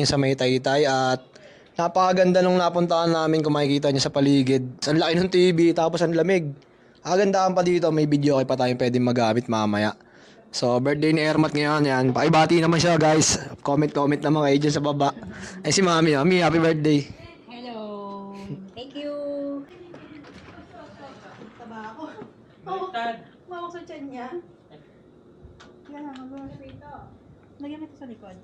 ngayon sa may Taytay at napakaganda nung napuntahan namin kung makikita nyo sa paligid. Ang laki ng TV tapos ang lamig. Agandaan pa dito, may video pa tayong pwedeng magamit mamaya. So, birthday ni Ermat ngayon, yan. Pakibati naman siya, guys. Comment naman kayo dyan sa baba. Ay, si Mami, Mami, happy birthday. Hello. Thank you. Taba ako. Mawak sa tiyan niya. Yan na, mag-wash ito. Lagyan mo ito sa likod.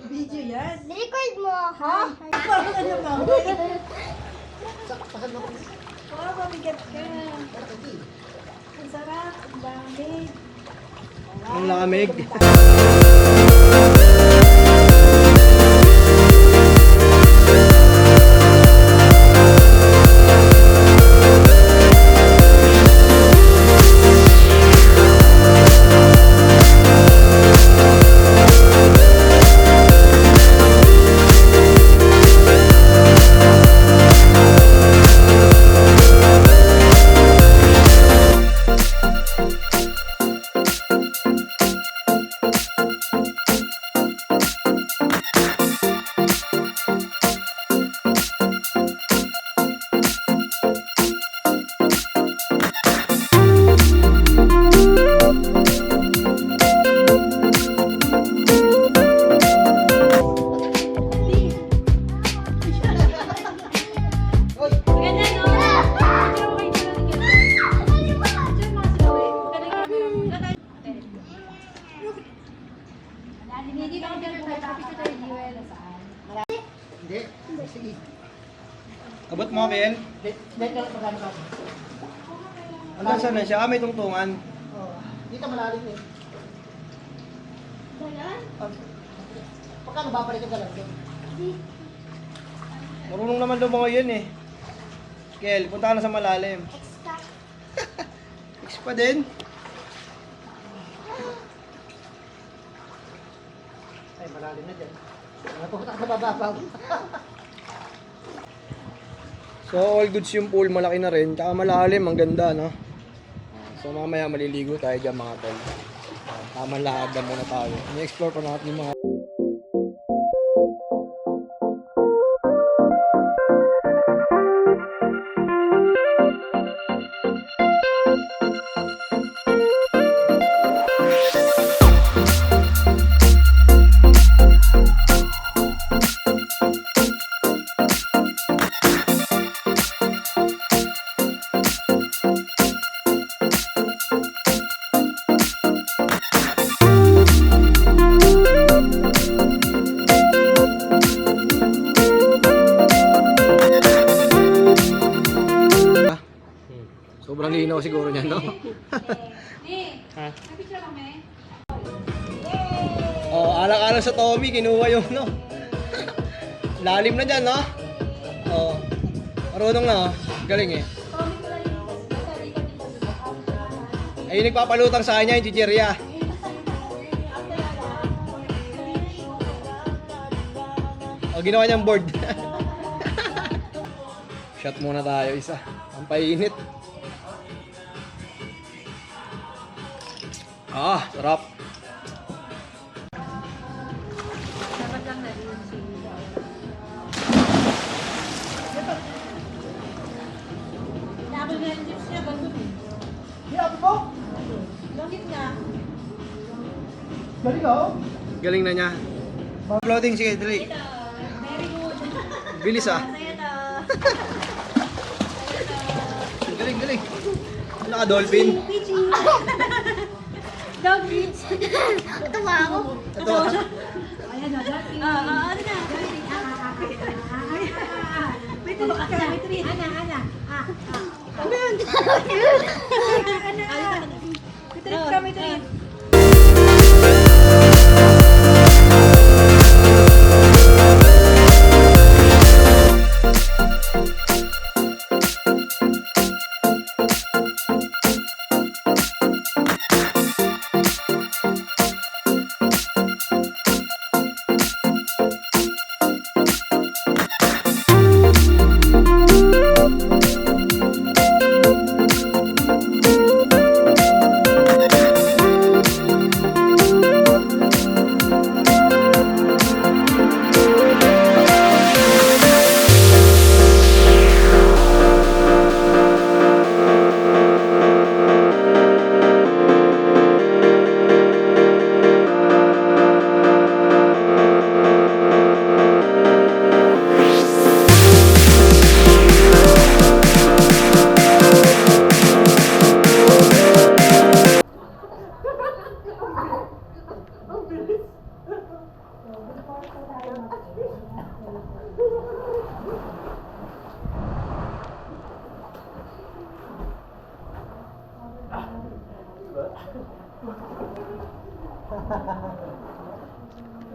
Video yan. Record mo, ha? Parang ano ba? Oh, mabigat ka. Ang sarap, ang dami. Ang lamig. Abot mo, Kel? Hanggang saan na siya? Ah, may tungtungan. Dito malalim eh. Pagkano babalik ka lang doon? Marunong naman daw mga yun eh. Kel, punta ka na sa malalim. X pa din. Ay, malalim na dyan. Napupunta ka sa bababaw. So, all goods yung pool. Malaki na rin. Tsaka malalim. Ang ganda, no? So, mamaya maliligo tayo dyan mga tol. Tamang lahad na muna tayo. I-explore pa natin yung mga... Sobrang linaw siguro niyan, no? Ha? Oh, alang-alang sa Tommy, kinuha yung, no? Lalim na dyan, no? Oh. Marunong na, oh. Galing eh. Ay, nagpapalutang sa kanya, yung chichirya. Oh, ginawa niyang board. Shot muna tayo isa. Ang painit. Ah, sarap. Dapat lang na rin si Double na yung chips niya, bago eh. Hiyapin mo? Langit na. Galing oh. Galing na niya. Floating, sige, dali. Ito, very good. Bilis ah. Masaya to. Galing, galing. Naka-dolphin. Dog beats. Tuwa ako. Ito. Ayan o, dog beats. Ano na? Wait, ano ka? Ana. Ano yun? Ana. Trip kami, trip.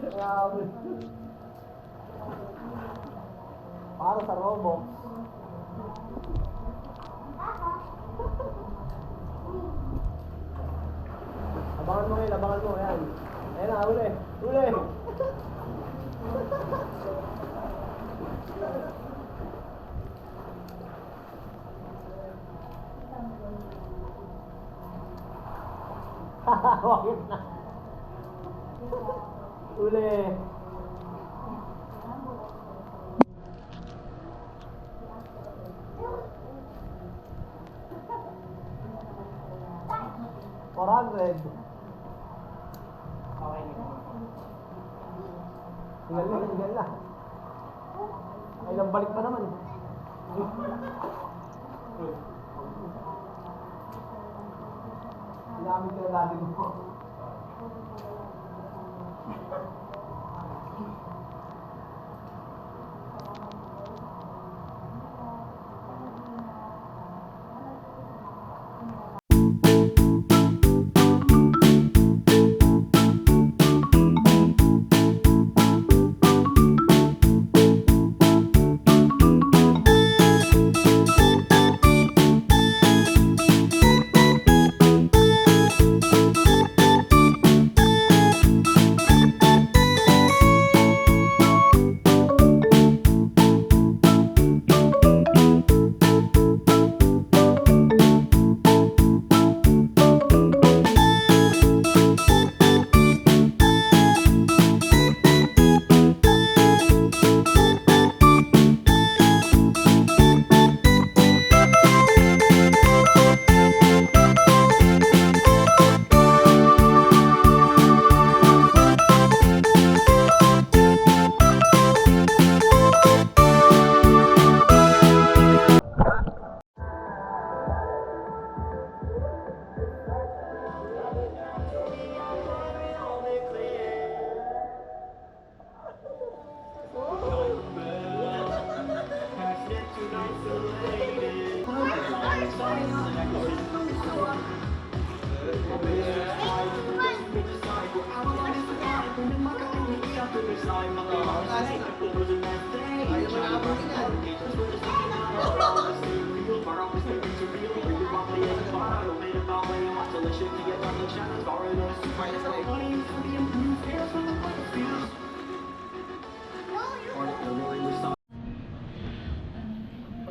Grabe. Para sa Roblox. Abangan mo ngayon, abangan mo. Ayan. Ayan na, huli. Huli! Wakit na. Huli. $400. Okay. Tinggal na. Ay, balik pa naman. Ginamit ko na lagi mo.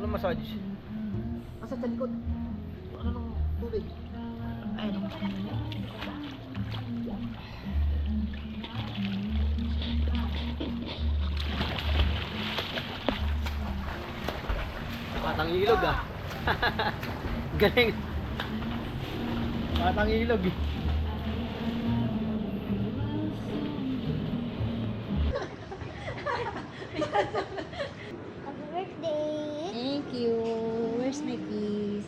Ano massage? Asa sa likod? Ano nung tubig? Ayun. Batang ilog ah. Galing. Batang ilog eh. Happy birthday! Thank you. Where's my kiss?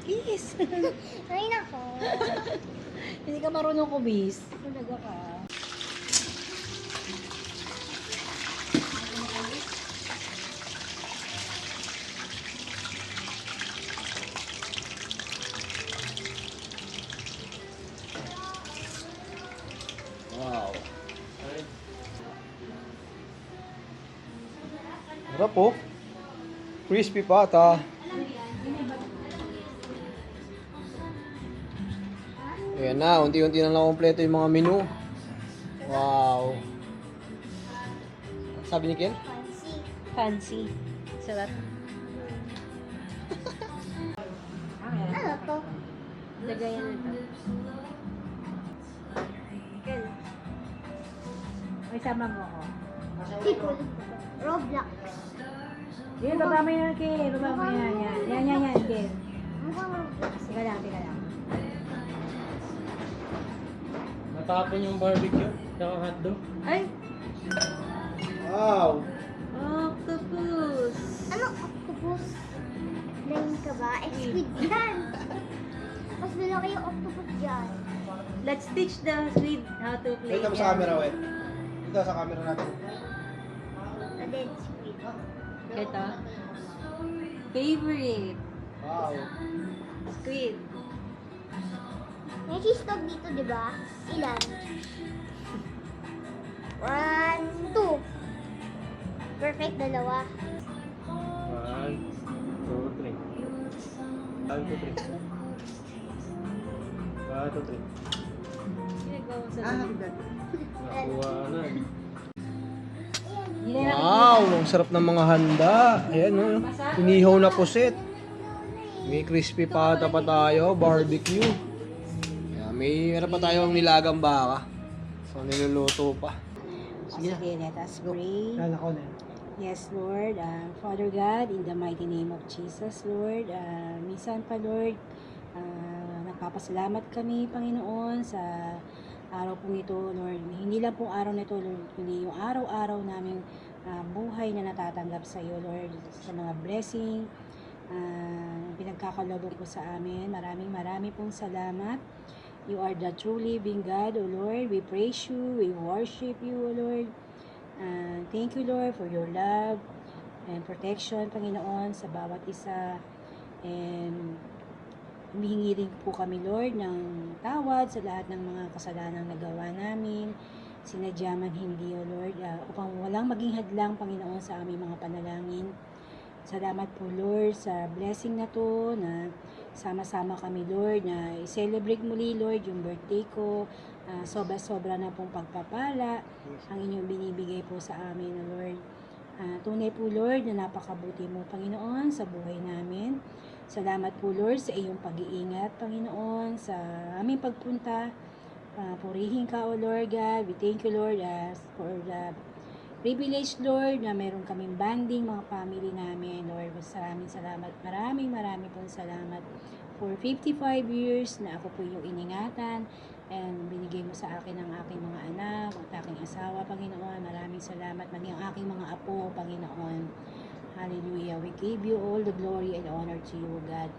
Kiss. Ay, nako. Hindi ka marunong kubis. Talaga ka. Wow. Sarap po. Crispy pata. Ayan na, unti-unti na lang kompleto yung mga menu. Wow. Sabi ni Ken? Fancy. Fancy. Sarap. Ano to? Lagayan na ito. Ken. May sama mo ako. People. Roblox. Yan, baba mo yan, Ken. Baba mo yan. Yan, Ken. Mukhang Roblox. Teka lang. Natapon yung barbecue, saka hotdog. Ay! Wow. Octopus! Ano? Octopus? Line ka ba? Squid yan. Mas malaki yung octopus dyan. Let's teach the squid how to play. Dito sa camera, we. Dito sa camera natin. A dead squid. Ito. Favorite. Wow. Squid. May cheese dog dito, di ba? Ilan? 1, 2. Perfect, dalawa. 1, 2, 3. 1, 2, 3. 1, 2, 3. Happy birthday. Nakuha na. Wow, ang sarap ng mga handa. Ayan, oh. Inihaw na pusit. May crispy pata pa tayo, barbecue. Ayan, may meron pa tayong nilagang baka. So, niluluto pa. Sige, let us pray. Kala ko na. Yes, Lord. Father God, in the mighty name of Jesus, Lord. Minsan pa, Lord, nagpapasalamat kami, Panginoon, sa araw pong ito, Lord. Hindi lang pong araw na ito, Lord, kundi yung araw-araw naming buhay na natatanggap sa iyo, Lord. Sa mga blessing, pinagkakaloob po sa amin. Maraming pong salamat. You are the true living God, O Lord. We praise you, we worship you, O Lord. Thank you, Lord, for your love and protection, Panginoon, sa bawat isa. And humihingi rin po kami, Lord, ng tawad sa lahat ng mga kasalanang nagawa namin. Sinadya man hindi, O Lord, upang walang maging hadlang, Panginoon, sa aming mga panalangin. Salamat po, Lord, sa blessing na to, na sama-sama kami, Lord, na i-celebrate muli, Lord, yung birthday ko. Sobra-sobra na pong pagpapala ang inyong binibigay po sa amin, Lord. Tunay po, Lord, na napakabuti mo, Panginoon, sa buhay namin. Salamat po, Lord, sa iyong pag-iingat, Panginoon, sa aming pagpunta. Purihin ka, O Lord God. We thank you, Lord, for the privilege, Lord, na meron kaming banding, mga family namin, Lord. Maraming salamat. Maraming pong salamat. For 55 years na ako po yung iningatan and binigay mo sa akin ang aking mga anak, at aking asawa, Panginoon. Maraming salamat. Maging ang aking mga apo, Panginoon. Hallelujah. We give you all the glory and honor to you, God.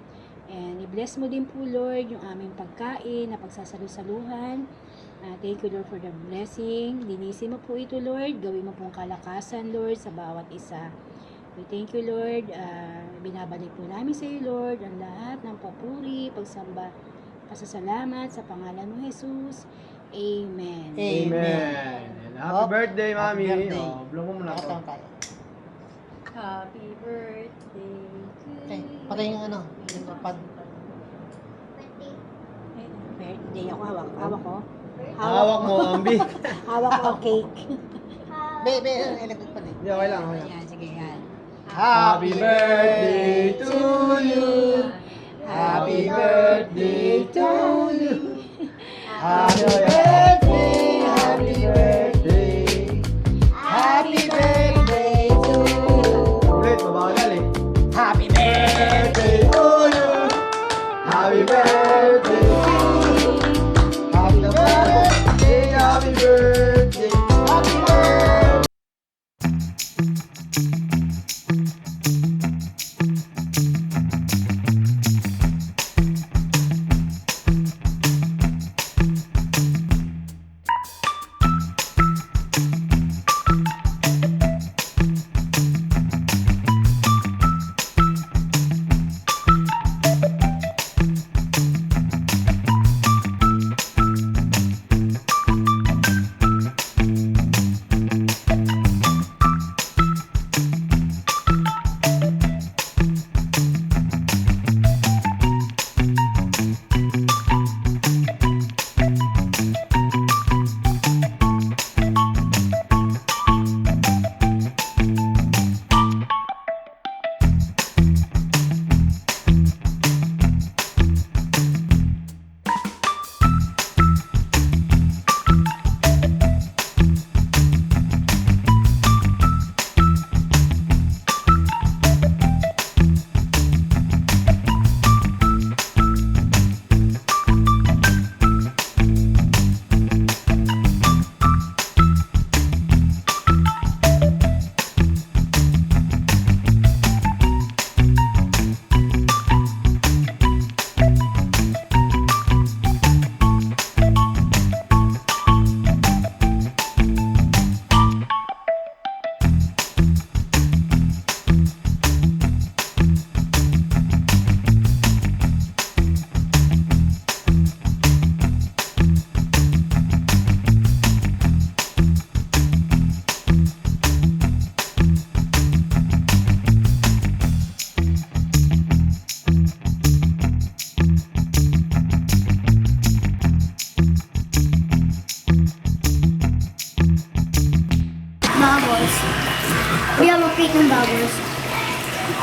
And i-bless mo din po, Lord, yung aming pagkain na pagsasalusaluhan. Thank you, Lord, for the blessing. Linisin mo po ito, Lord. Gawin mo pong kalakasan, Lord, sa bawat isa. We thank you, Lord. Binabalik po namin sa iyo, Lord, ang lahat ng papuri, pagsamba, pasasalamat sa pangalan mo, Jesus. Amen. Amen. Happy birthday, Mami. Happy birthday. Oh, blow mo muna ako. Nakataon tayo. Happy birthday to Okay, you. patay yung ano. Yung pad. Birthday ako, hawak ko. Hawak mo, Ambi. Hawak ko ang cake. Be, electric pad eh. Hindi, okay lang. Okay lang. Ayan, sige yan. Happy birthday to you. Happy birthday to you. Happy birthday, happy birthday. Happy birthday to you. Ulit, mabagal eh. Happy birthday to you. Happy birthday. Happy birthday, happy birthday. Happy birthday.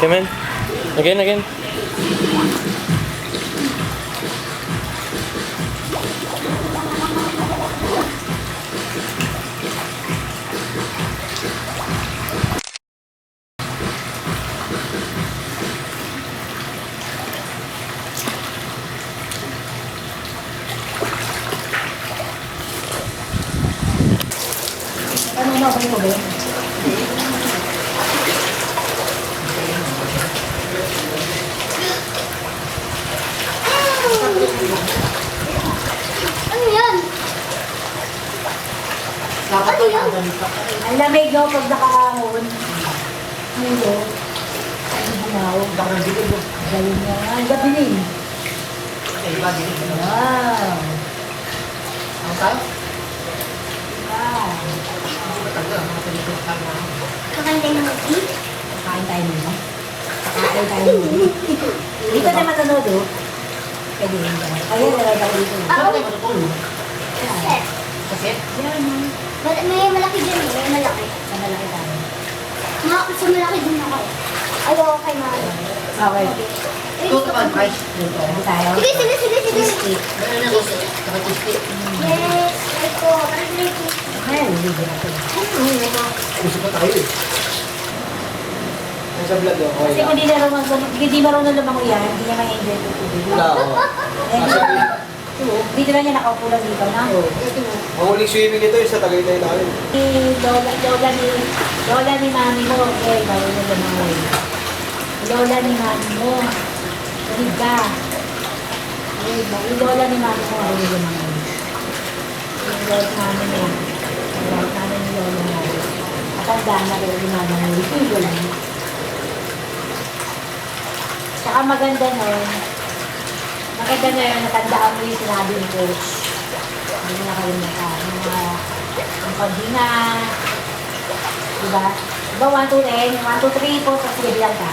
Come in. Again. Ano na, okay mo ba? Ano yan? Ano yan? Ang lamig no, pag nakahamon. Ano? Ano? Galing nga. Ang gabi din. Wow. Wow. Kakain tayo ng tea? Kain tayo muna. Kain tayo muna. Dito na manonood oh. Pwede rin ba? Kaya nalagay dito. Set. Yan. May malaki dyan eh. May malaki. Sa malaki tayo. Sa malaki din ako. Ayaw kay Mami. Okay. Dito ka ba? Ano tayo? Sige. Biscuit. Yes. Ito. Ito. Ay, hindi ako. Gusto pa tayo eh. Sa vlog oh. Kasi kung di marunong lumangoy yan, hindi niya ma-enjoy ito tubig. Wala ako. Dito lang niya nakaupo lang dito, na? Ang huling swimming ito sa Tagaytay namin. Lola ni mami mo, okay, marunong lumangoy. Lola ni mami mo, diba? Yung lola ni mami mo, marunong lumangoy. Yung lola ni mami mo, marunong namin yung lola mo. Matanda na rin yung mami mo, yung lola mo. Saka maganda nun, natandaan mo yung sinabi ng coach. Hindi mo nakalimutan. Yung paghinga. Diba? Diba 1, 2, 10? 1, 2, 3, 4, tapos bilang ka.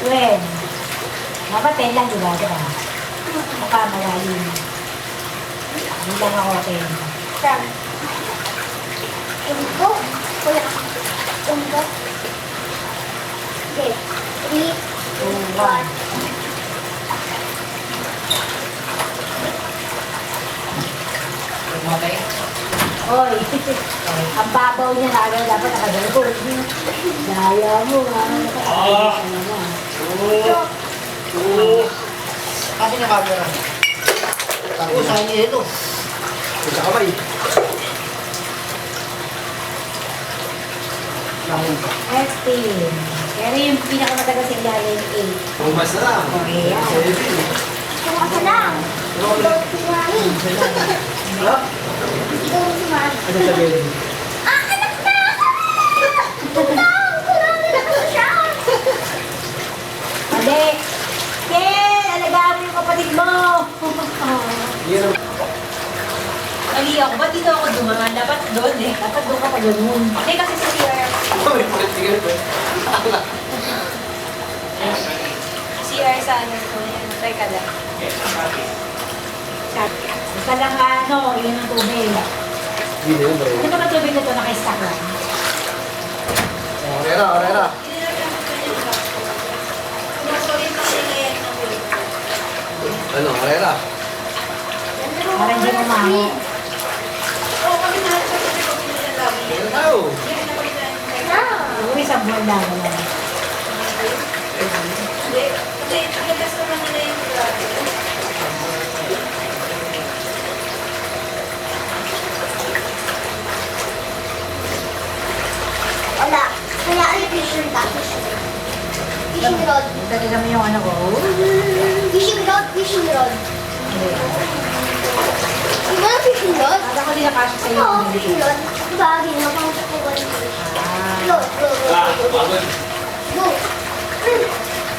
When? Dapat 10 lang, diba? Diba? Mukha malalim. Hindi lang ako 10. Sam. Umbo. Wala. Umbo. Okay. 3, 2, 1. Oy, ang babaw niya na agad dapat nakagalaw. Daya mo, ha? Kasi na camera. Oo, sa inyo ito. Sa kamay. Next team. Pero yung pinakamatagal sa ilalim, 8. Bumas na lang. Okay, yan. 7. Kaya ka lang. Ikaw si Mami. Ha? Ikaw si Mami. Ano sabihin? Ah, anak na ako! Kulong na ako siya! Mali! Ken! Alagaan mo yung kapatid mo! Yan ang... Ali ako, ba't dito ako dumaan? Dapat doon eh. Dapat doon ka pa ganun. Hindi kasi sa CR. CR sa ano ko. Try ka lang. Basta lang ano, yun ang tubig. Hindi na yun, bro. Ano ba ang tubig na ito? Naka-stack lang. Okay na. Ano, okay na. Para hindi mo maho. Oo, kami na sa tubig ko pinilalabi. Okay na tayo. Uwi sa buwan lang. Wala. Hindi. Kasi nagas naman nila yung grabe. Wala. Kaya ano fishing ka? Fishing rod. Dali naman yung ano ko. Fishing rod. Yung mga fishing rod? Kata ko din nakasya sa iyo. Oo, fishing rod. Diba, ginawa pang sa kuwan ng fish. Go.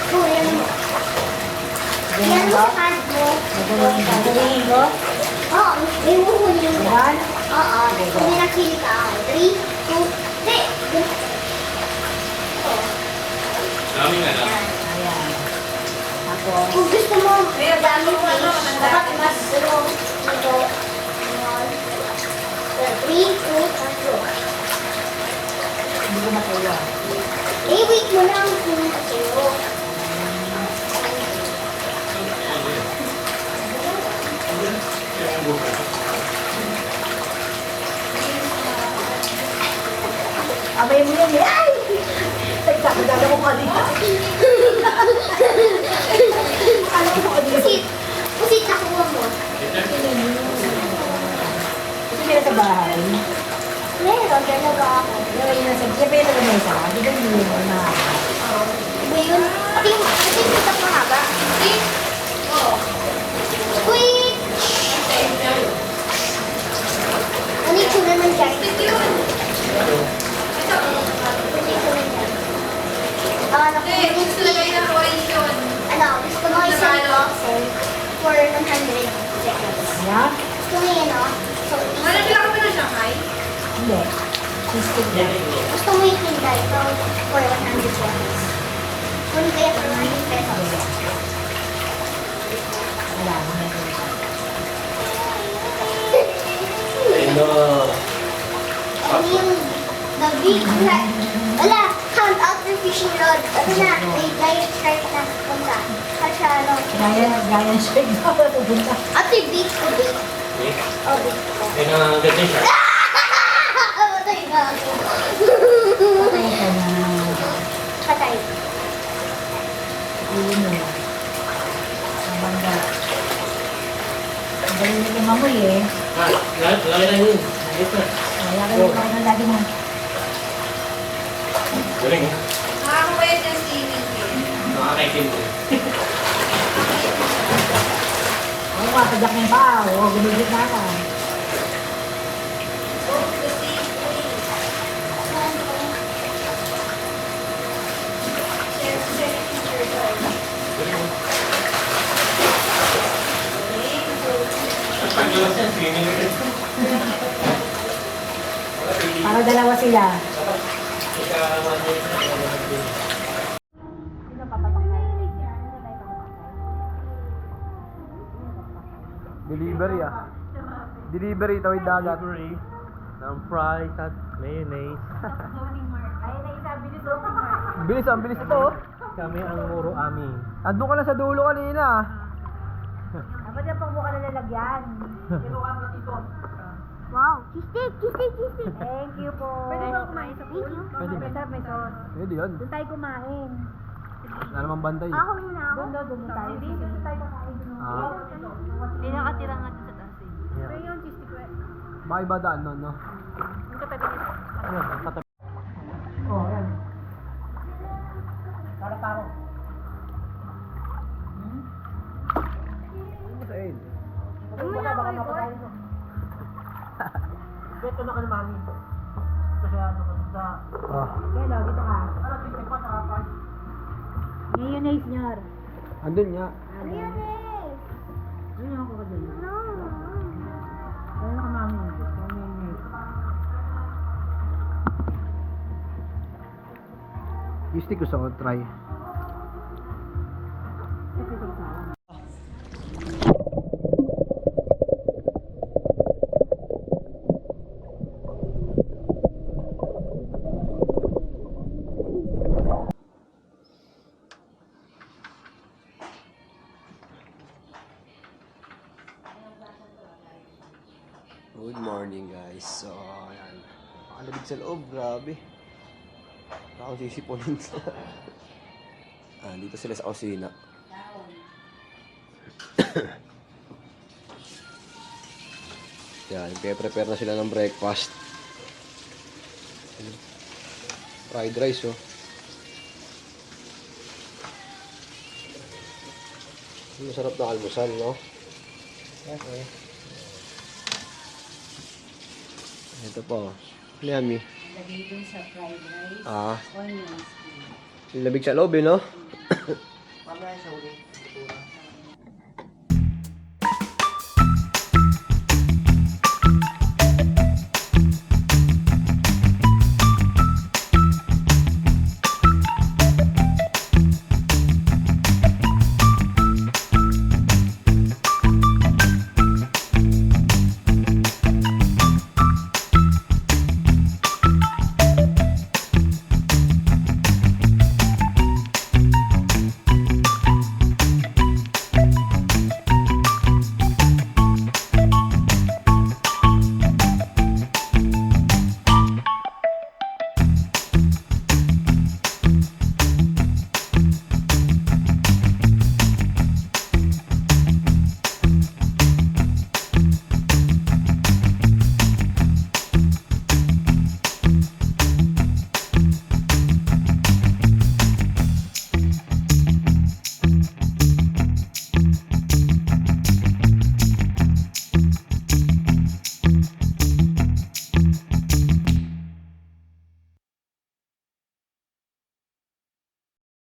Go, yan mo. Yan mo sa hand mo. Dadalihin ko. Oo, may huhuli mo. Yan. Oo, kung may nakili ka. 3, 2, 3. Ayan. Tapos, Kung gusto mo, Kaya dami mo ano, dapat mas, ito, 3, 2, 1, Hindi ko matuwa. Eh, wait mo lang kung sa'yo. Abay mo yan eh. Ay! Nagsasadala ko kanina. Alam ko kanina. Pusit nakuha mo. Ito sila sa bahay. Meron, dalawa ako. Yung nasa, yan pa yung taga-mesa. Di ba hindi mo na? Iba yun. Ito yung pitak mahaba. Wait! Ano yung tsura ng dyan? Ano yung tsura ng dyan? Gusto mo isang boxer for 100 seconds. Yeah? Gusto mo yun, no? So, Hindi. Sistig lang. gusto mo yung Kindle for 100 seconds. Kung kaya for 100 pesos. Wala. Ano yung the big rat? Wala, count out your fishing rod. Ano na, may giant shark na punta. Kasi ano, Gaya siya ikaw na pupunta. ito yung big ko, big. Oh, big ko. Kaya na ganyan siya. Patay na ako. Patay ka na. Patay. Hindi mo. Ang banda. Ang galing na lumamoy eh. Lagi na yun. Ayos na. Kaya ka yung parang lagi mo. Galing eh. Nakakapayat ng swimming eh. Nakakaitim ko. Ako mapadyak ng paa. O, gumigit na ka. Pagkalas yan, swimming ulit. Para dalawa sila. Delivery Delivery tawid dagat. Delivery ng fries at mayonnaise. Bilis, ang bilis ito. Oh. Kami ang muro amin. Andun ka lang sa dulo kanina. Dapat yung pagbuka na lalagyan. Wow, cheesesteak, cheesesteak, cheesesteak. Thank you po. Pwede ba kumain sa pool? Pwede ba? May sarap, may sauce. Pwede yun. Doon tayo kumain. Wala namang bantay. Ako muna ako. Doon tayo. Doon tayo kumain. Ah. May nakatira nga dun sa taas eh. Baka iba daan nun, no? Yung katabi nito. Ayun, ang katabi. Oh, yan. Para paro. Ano sa aid? Baka mapatayin mo. Dito na ka na mami. Kasi ano ka sa... Ah. Hello, dito ka. Ano, dito pa sa kapag? Mayonnaise niya. Andun nga. Mayonnaise. Ano ako ka dyan? No. Ano na ka mami? Mayonnaise. Yung stick gusto ko try. Good morning guys. So, ayan. Nakalabig sa loob, grabe. Ako sisiponin. Dito sila sa kusina. Yan, prepare na sila ng breakfast. Fried rice, oh. Masarap na almusal, no? Okay. Ito po. Yummy. Lagay dun sa fried rice, Ah, onions. labig sa loob, eh, no? Mamaya sa uli.